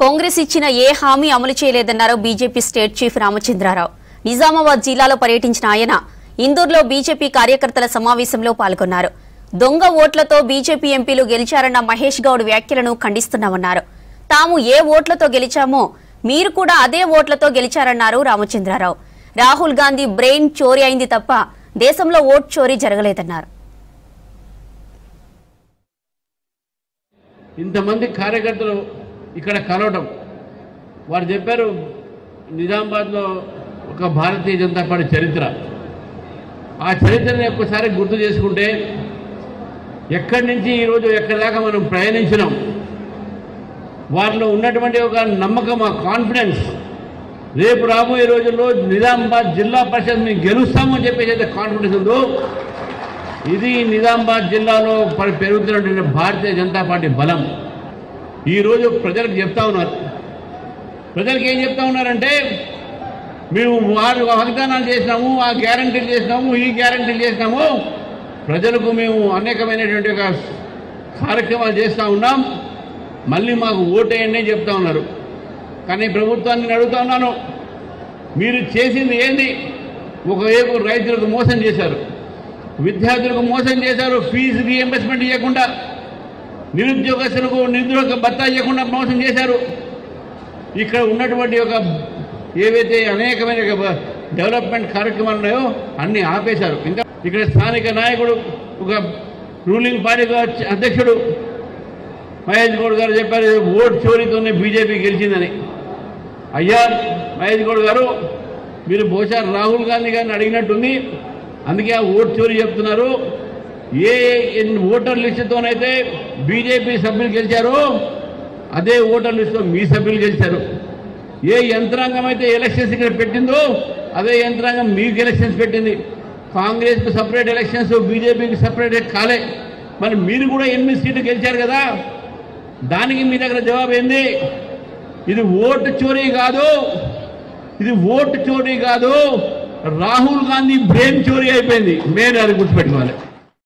కాంగ్రెస్ ఇచ్చిన ఏ హామీ అమలు చేయలేదన్నారు BJP state chief Ramachandra Rao. Nizamabad జిల్లాలో పర్యటించిన ఆయన ఇందూరులో బీజేపీ కార్యకర్తల సమావేశంలో పాల్గొన్నారు. దొంగ ఓట్లతో బీజేపీ ఎంపీలు గెలిచారన్న మహేష్ గౌడ్ వ్యాఖ్యలను ఖండిస్తున్నామన్నారు. తాము ఏ ఓట్లతో గెలిచామో మీరు కూడా అదే ఓట్లతో గెలిచారన్నారు రామచంద్రరావు. రాహుల్ గాంధీ బ్రెయిన్ చోరీ అయింది తప్ప దేశంలో ఓట్ చోరీ జరగలేదన్నారు. ఇంతమంది కార్యకర్తలు ఇక్కడ కలవడం, వారు చెప్పారు నిజామాబాద్లో ఒక భారతీయ జనతా పార్టీ చరిత్ర, ఆ చరిత్రని ఒక్కసారి గుర్తు చేసుకుంటే ఎక్కడి నుంచి ఈరోజు ఎక్కడి దాకా మనం ప్రయాణించినాం, వారిలో ఉన్నటువంటి ఒక నమ్మకం, ఆ కాన్ఫిడెన్స్, రేపు రాబోయే రోజుల్లో నిజామాబాద్ జిల్లా పరిషత్ మేము గెలుస్తామని చెప్పేసి కాన్ఫిడెన్స్ ఉందో, ఇది నిజామాబాద్ జిల్లాలో పెరుగుతున్నటువంటి భారతీయ జనతా పార్టీ బలం. ఈరోజు ప్రజలకు చెప్తా ఉన్నారు. ప్రజలకు ఏం చెప్తా ఉన్నారంటే, మేము వారు వాగ్దానాలు చేసినాము, ఆ గ్యారంటీలు చేసినాము, ఈ గ్యారంటీలు చేసినాము, ప్రజలకు మేము అనేకమైనటువంటి ఒక కార్యక్రమాలు చేస్తూ ఉన్నాం, మళ్ళీ మాకు ఓటేయండి అని చెప్తా ఉన్నారు. కానీ ప్రభుత్వాన్ని నేను అడుగుతా ఉన్నాను, మీరు చేసింది ఏంది? ఒకవైపు రైతులకు మోసం చేశారు, విద్యార్థులకు మోసం చేశారు, ఫీజు రీఎంబర్స్మెంట్ ఇవ్వకుండా, నిరుద్యోగస్తులకు నిరుద్యోగ భత్తా ఇవ్వకుండా మోసం చేశారు. ఇక్కడ ఉన్నటువంటి ఒక ఏవైతే అనేకమైన డెవలప్మెంట్ కార్యక్రమాలు ఉన్నాయో అన్నీ ఆపేశారు. ఇంకా ఇక్కడ స్థానిక నాయకుడు, ఒక రూలింగ్ పార్టీ అధ్యక్షుడు మహేష్ గౌడ్ గారు చెప్పారు, ఓట్ చోరీతోనే బీజేపీ గెలిచిందని. అయ్యా మహేష్ గౌడ్ గారు, మీరు బహుశా రాహుల్ గాంధీ గారిని అడిగినట్టుంది, అందుకే ఆ ఓట్ చోరీ చెప్తున్నారు. ఏ ఓటర్ లిస్టుతోనైతే బీజేపీ సభ్యులు గెలిచారో అదే ఓటర్ లిస్టులో మీ సభ్యులు గెలిచారు. ఏ యంత్రాంగం అయితే ఎలక్షన్స్ ఇక్కడ పెట్టిందో అదే యంత్రాంగం మీకు ఎలక్షన్స్ పెట్టింది. కాంగ్రెస్కు సపరేట్ ఎలక్షన్స్, బీజేపీకి సపరేట్ కాలే. మరి మీరు కూడా 8 సీట్లు గెలిచారు కదా, దానికి మీ దగ్గర జవాబు ఏంది? ఇది ఓటు చోరీ కాదు, ఇది ఓటు చోరీ కాదు, రాహుల్ గాంధీ బ్రెయిన్ చోరీ అయిపోయింది. మేము అది గుర్తుపెట్టుకోవాలి.